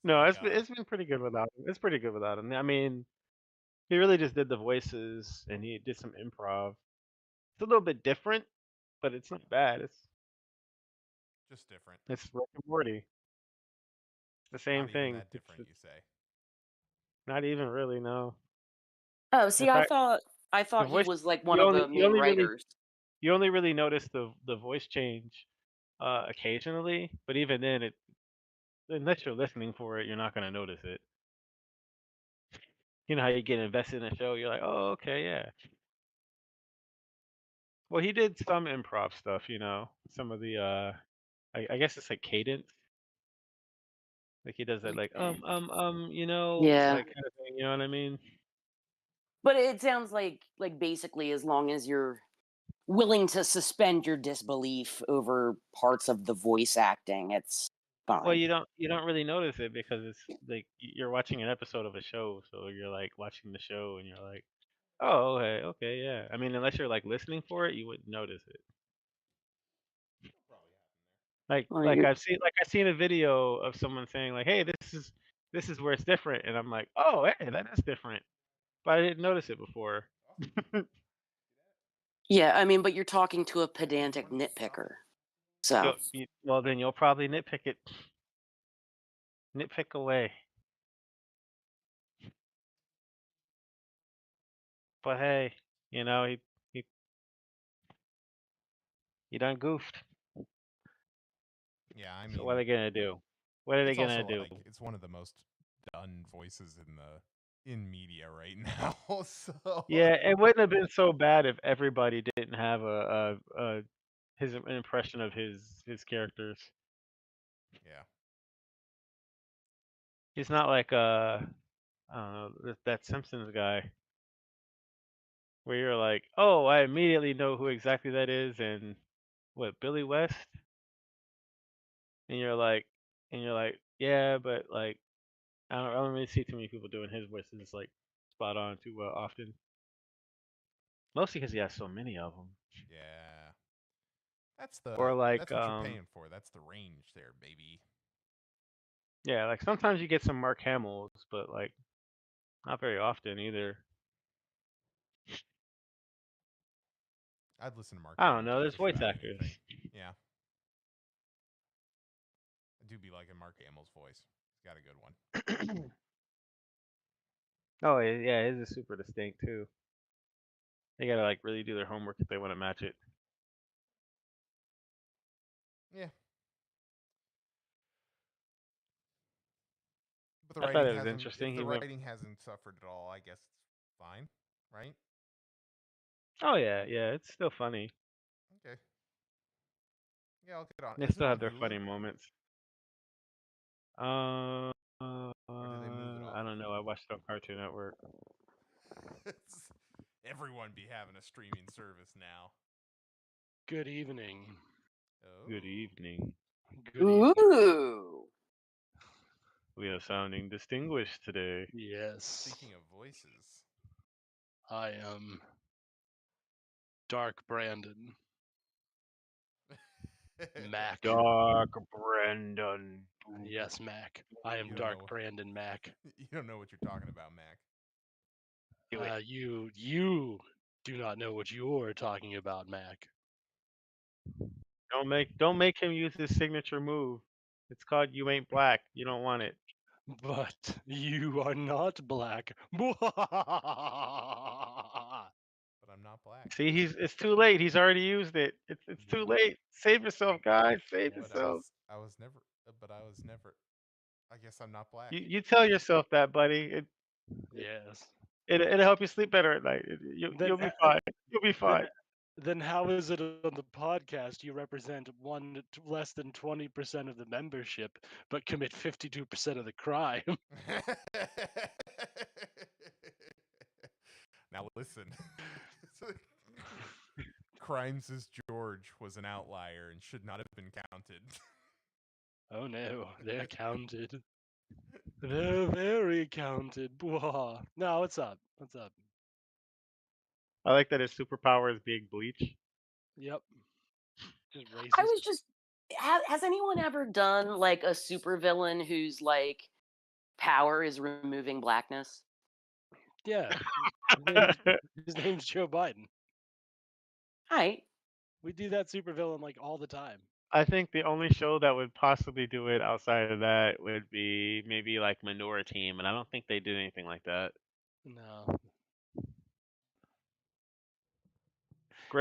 No, Like it's been pretty good without him. It's pretty good without him. I mean, he really just did the voices and he did some improv. It's a little bit different, but it's not bad. just different. It's Rick and Morty. It's the same Not even thing. that different, It's you say. not even really, no. Oh, In see, fact, I the thought he voice was like one you of only the main writers. you only really notice the voice change occasionally, but even then unless you're listening for it, you're not gonna notice it. You know how you get invested in a show, you're like, oh, okay, yeah. Well, he did some improv stuff, some of the I guess it's like cadence. Like he does that like Okay. like Yeah. kind of thing, you know what I mean? But it sounds like basically as long as you're willing to suspend your disbelief over parts of the voice acting, it's Well, fine. you don't really notice it because it's like you're watching an episode of a show, so you're like watching the show and you're like, "Oh, okay, yeah." I mean, unless you're like listening for it, you wouldn't notice it. Like Well, like I've seen a video of someone saying like, "Hey, this is where it's different," and I'm like, "Oh, hey, that is different," but I didn't notice it before. yeah, I mean, but you're talking to a pedantic nitpicker. So, Well, then you'll probably nitpick away. But hey, he he done goofed. Yeah, I So what are mean, they gonna do? What are they it's gonna also do? like it's one of the most done voices in media right now. So Yeah, it wouldn't have been so bad if everybody didn't have a his impression of his characters. yeah, He's not like I don't know that Simpsons guy where you're like, oh, I immediately know who exactly that is, and what Billy West, and you're like, yeah, but like I don't really see too many people doing his voices like spot on too often. Mostly because he has so many of them. yeah. Or like That's what you're paying for. That's the range there, baby. yeah, like sometimes you get some Mark Hamills, but like not very often either. I'd listen to Mark I don't Hamill know. just There's for voice about actors. anything. Yeah, I do be liking Mark Hamill's voice. He's got a good one. Oh yeah, his is super distinct too. They gotta like really do their homework if they want to match it. Yeah, but the I thought writing it was hasn't. If interesting. the He went. writing hasn't suffered at all, I guess it's fine, right? Oh yeah, yeah. It's still funny. Okay. Yeah, I'll get on. They Is it still on have their Hulu funny moments. Uh, or did they move it off I of don't know. I Hulu? watched it on Cartoon Network. Everyone be having a streaming service now. Good evening. Good Oh, evening. Good evening. Ooh. We are sounding distinguished today. Yes, speaking of voices, I am Dark Brandon. Mac. Dark Brandon. Yes, Mac. I am You don't Dark know. Brandon Mac. You don't know what you're talking about, Mac. Do it. You do not know what you're talking about, Mac. Don't make him use his signature move. It's called You Ain't Black. You don't want it. But you are not black. But I'm not black. See, it's too late. He's already used it. It's too late. Save yourself, guys. Save But yourself. I was never. But I was never. I guess I'm not black. You tell yourself that, buddy. Yes. It'll help you sleep better at night. You'll be fine. You'll be fine. Then how is it on the podcast you represent less than 20% of the membership, but commit 52% of the crime? Now listen. Crimes as George was an outlier and should not have been counted. Oh no, they're counted. They're very counted. Bwah. No, what's up? What's up? I like that his superpower is being bleach. Yep. Just I racist. was just has anyone ever done like a supervillain whose like power is removing blackness? Yeah. His name's Joe Biden. Right. We do that supervillain like all the time. I think the only show that would possibly do it outside of that would be maybe like Manure Team, and I don't think they did anything like that. No.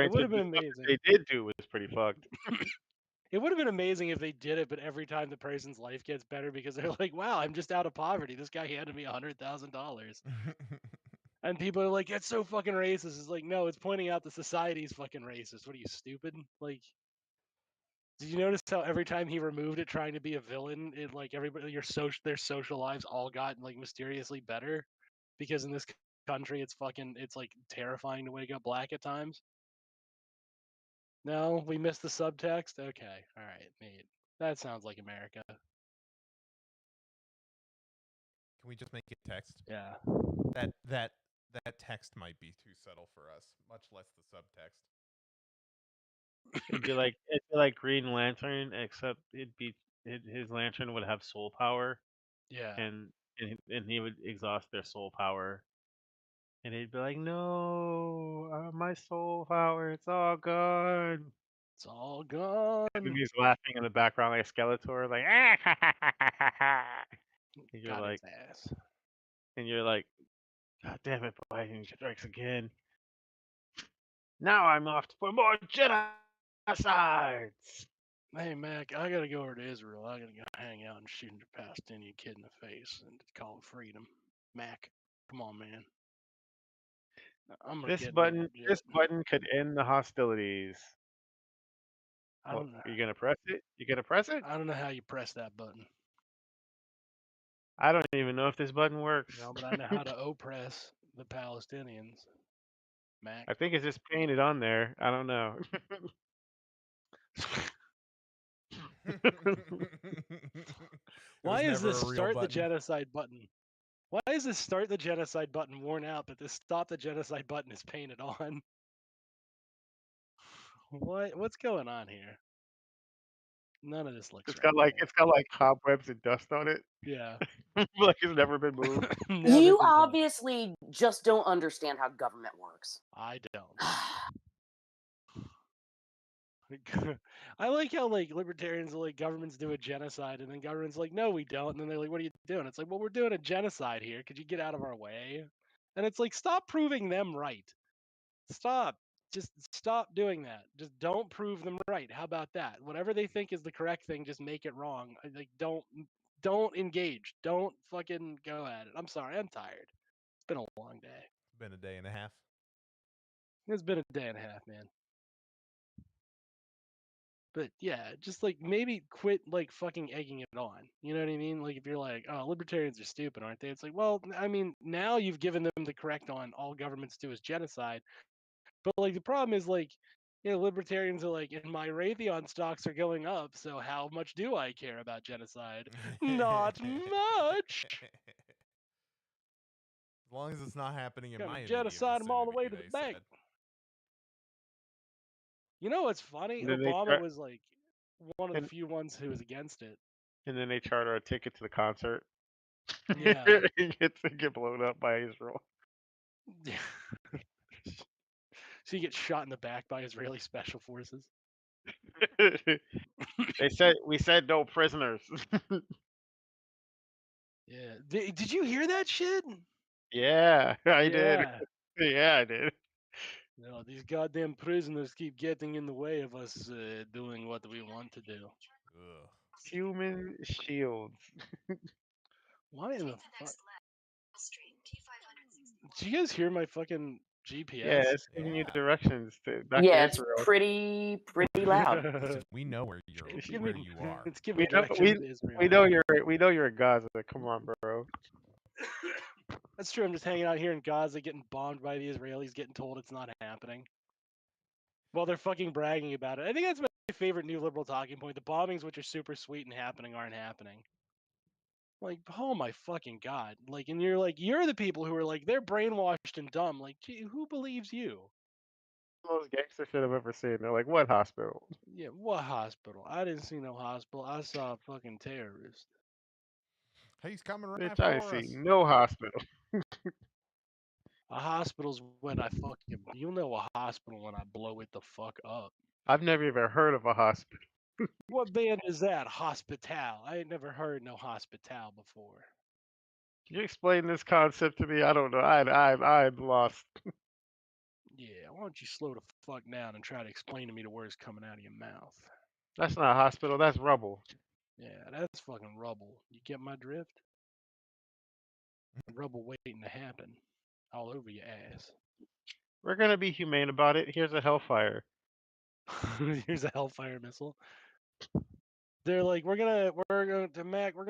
It would Granted, have been the stuff amazing. that they did do was pretty fucked. It would have been amazing if they did it, but every time the person's life gets better because they're like, "Wow, I'm just out of poverty. This guy handed me $100,000," and people are like, "It's so fucking racist." It's like, no, it's pointing out the society's fucking racist. What are you, stupid? Like, did you notice how every time he removed it, trying to be a villain, it like everybody, their social lives all got like mysteriously better, because in this country, it's like terrifying to wake up black at times. No, we missed the subtext. Okay, all right, mate. That sounds like America. Can we just make it text? Yeah. That text might be too subtle for us, much less the subtext. It'd be like Green Lantern, except his lantern would have soul power, Yeah. and he would exhaust their soul power, and he'd be like, "No, my soul power, it's all gone." It's all gone. And he's laughing in the background like Skeletor, like, and you're Got like, its ass. God damn it, Biden strikes again. Now I'm off for more genocides. Hey, Mac, I gotta go over to Israel. I gotta go hang out and shoot a Palestinian kid in the face and call it freedom. Mac, come on, man. I'm gonna This get in the button, jet. this button could end the hostilities. I Oh, don't know. are you gonna press it? You gonna press it? I don't know how you press that button. I don't even know if this button works. No, but I know how to oppress the Palestinians. Mac. I think it's just painted on there. I don't know. Why is never this a real start the button. genocide button? Why is this start the genocide button worn out, but this stop the genocide button is painted on? What's going on here? None of this looks It's right. got like cobwebs and dust on it. Yeah. Like it's never been moved. Never You been done. obviously just don't understand how government works. I don't. I like how like libertarians are like governments do a genocide and then government's like, no, we don't. And then they're like, what are you doing? It's like, well, we're doing a genocide here. Could you get out of our way? And it's like, stop proving them right. Stop. Just stop doing that. Just don't prove them right. How about that? Whatever they think is the correct thing, just make it wrong. Like don't engage. Don't fucking go at it. I'm sorry. I'm tired. It's been a long day. It's been a day and a half. It's been a day and a half, man. But yeah, just like maybe quit like fucking egging it on. You know what I mean? Like if you're like, oh, libertarians are stupid, aren't they? It's like, well, I mean, now you've given them the correct on all governments do is genocide. But like the problem is like, you know, libertarians are like, and my Raytheon stocks are going up, so how much do I care about genocide? Not much. As long as it's not happening in Gonna my immediate genocide them all the way vicinity, to the they bank. said. You know what's funny? And then they Obama was like one of the and, few ones who was against it. and then they charter a ticket to the concert. Yeah. And get blown up by Israel. So he gets shot in the back by Israeli special forces. We said no prisoners. Yeah. Did you hear that shit? Yeah, I did. Yeah. Yeah, I did. No, these goddamn prisoners keep getting in the way of us doing what we want to do. Ugh. Human shields. Why in the fuck? Did you guys hear my fucking GPS? Yeah, it's giving you Yeah. directions back Yeah, to it's Israel. pretty loud. Listen, we know where you are. It's giving directions to Israel. We know you're in Gaza. Come on, bro. That's true. I'm just hanging out here in Gaza, getting bombed by the Israelis, getting told it's not happening. Well, they're fucking bragging about it. I think that's my favorite new liberal talking point. The bombings, which are super sweet and happening, aren't happening. Like, oh my fucking god! Like, and you're the people who are like, they're brainwashed and dumb. Like, gee, who believes you? Most gangster shit I've ever seen. They're like, what hospital? Yeah, what hospital? I didn't see no hospital. I saw a fucking terrorist. He's coming right Bitch, for I ain't us. seen no hospital. A hospital's when I fucking. You'll know a hospital when I blow it the fuck up. I've never even heard of a hospital. What band is that? Hospital. I ain't never heard no hospital before. Can you explain this concept to me? I don't know. I'm lost. Yeah, why don't you slow the fuck down and try to explain to me the words coming out of your mouth? That's not a hospital. That's rubble. Yeah, that's fucking rubble. You get my drift? Rubble waiting to happen. All over your ass. We're gonna be humane about it. Here's a hellfire. Here's a hellfire missile. They're like, we're gonna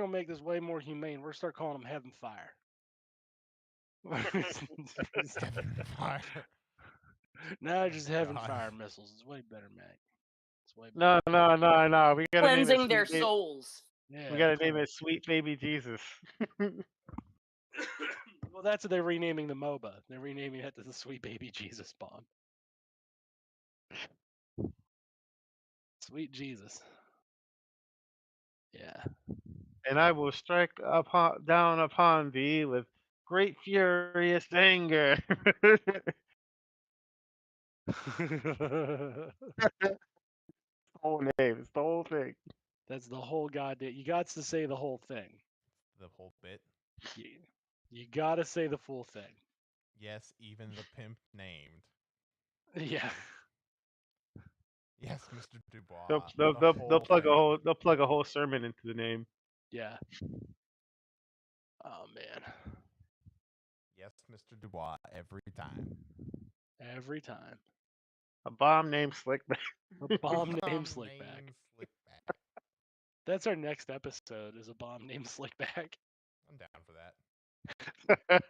make this way more humane. We're gonna start calling them Heaven Fire. Fire. No, just Heaven God. Fire missiles. It's way better, Mac. It's way No, better. no, no, no. We gotta name it. Cleansing their Sweet souls. Yeah. We gotta name it Sweet Baby Jesus. Well, that's what they're renaming the MOBA. They're renaming it to the Sweet Baby Jesus Bomb. Sweet Jesus. Yeah. And I will strike down upon thee with great furious anger. Whole name. It's the whole thing. That's the whole goddamn. You got to say the whole thing. The whole bit. You got to say the full thing. Yes, even the pimp named. Yeah. Yes, Mr. Dubois. They'll plug a whole sermon into the name. Yeah. Oh man. Yes, Mr. Dubois, every time. Every time. A bomb named Slickback. A bomb named Bomb Slickback. named Slickback. That's our next episode. Is a bomb named Slickback. I'm down for that.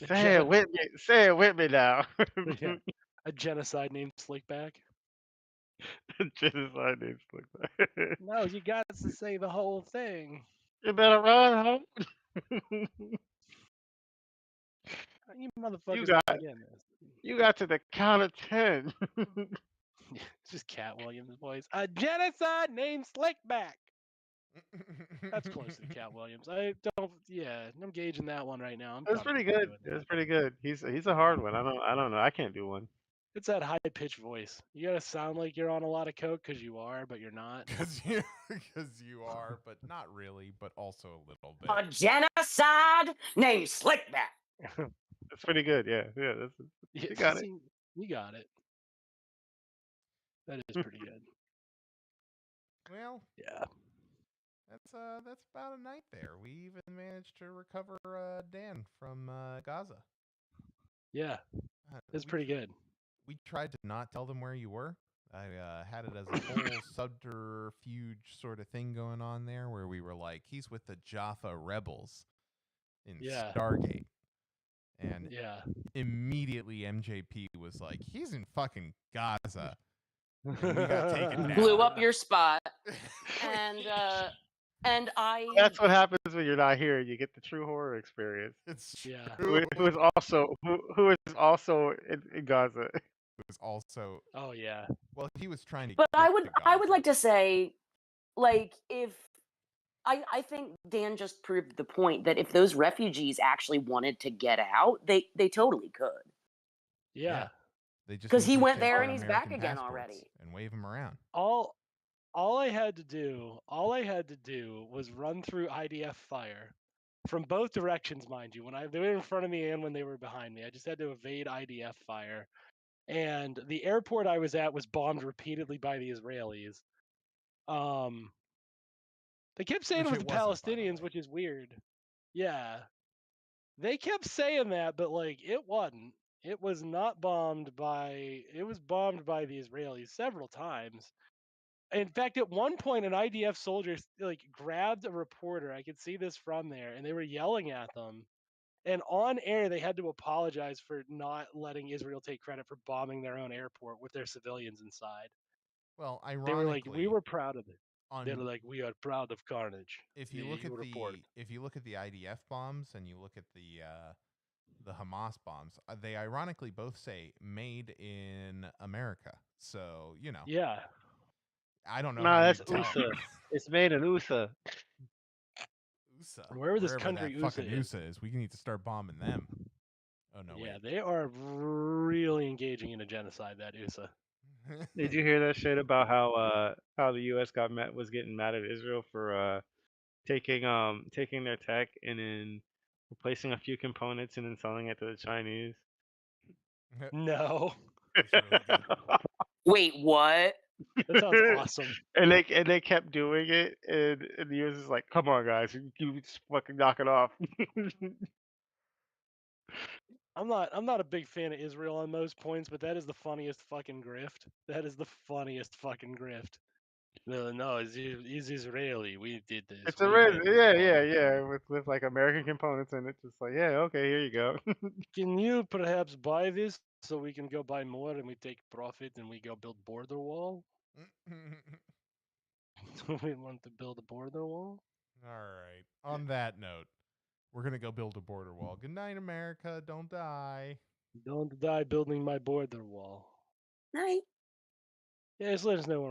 Say it with me. Say it with me now. Yeah. A genocide named Slickback. Genocide named Slickback. No, you got to say the whole thing. You better run, home. You motherfuckers got- again. You got to the count of 10. It's just Cat Williams' voice. A genocide named Slickback. That's close to Cat Williams. I don't. Yeah, I'm gauging that one right now. That's pretty good. That's pretty good. He's a hard one. I don't know. I can't do one. It's that high pitched voice. You gotta sound like you're on a lot of coke because you are, but you're not. Because you are, but not really, but also a little bit. A genocide named Slickback. That's pretty good. Yeah. You got it. You got it. That is pretty good. Well, Yeah. that's about a night there. We even managed to recover Dan from Gaza. Yeah, it's pretty good. We tried to not tell them where you were. I had it as a whole subterfuge sort of thing going on there, where we were like, he's with the Jaffa rebels in Stargate. And immediately MJP was like, he's in fucking Gaza. And we got taken down. Blew up your spot. And I... That's what happens when you're not here. You get the true horror experience. It's Who is also in Gaza. Who was also... Oh, yeah. Well, he was trying to... But I would like to say, like, if... I think Dan just proved the point that if those refugees actually wanted to get out, they totally could. Yeah. Because he went there and he's back again already. And wave him around. All I had to do was run through IDF fire from both directions, mind you. When they were in front of me and when they were behind me, I just had to evade IDF fire. And the airport I was at was bombed repeatedly by the Israelis. They kept saying it was the Palestinians, which is weird. Yeah. They kept saying that, but like it wasn't. It was not bombed by the Israelis several times. In fact, at one point an IDF soldier like grabbed a reporter. I could see this from there, and they were yelling at them. And on air they had to apologize for not letting Israel take credit for bombing their own airport with their civilians inside. Well, ironically, they were like, we were proud of it. They're like, we are proud of carnage. If you look at the IDF bombs and you look at the Hamas bombs, they ironically both say "made in America." So Yeah. I don't know. No, that's USA. It's made in USA. USA. Wherever this country that fucking USA is, we need to start bombing them. Oh no! Yeah, they are really engaging in a genocide. That USA. Did you hear that shit about how the U.S. was getting mad at Israel for taking their tech and then replacing a few components and then selling it to the Chinese? No. Wait, what? That sounds awesome. And they kept doing it, and the U.S. is like, "Come on, guys, you just fucking knock it off." I'm not a big fan of Israel on most points, but that is the funniest fucking grift. That is the funniest fucking grift. No, it's Israeli. We did this. It's yeah, with like American components in it. Just like, yeah, okay, here you go. Can you perhaps buy this so we can go buy more and we take profit and we go build border wall? We want to build a border wall. All right. On that note, we're gonna go build a border wall. Good night, America. Don't die. Don't die building my border wall. Night. Yeah, just let us know when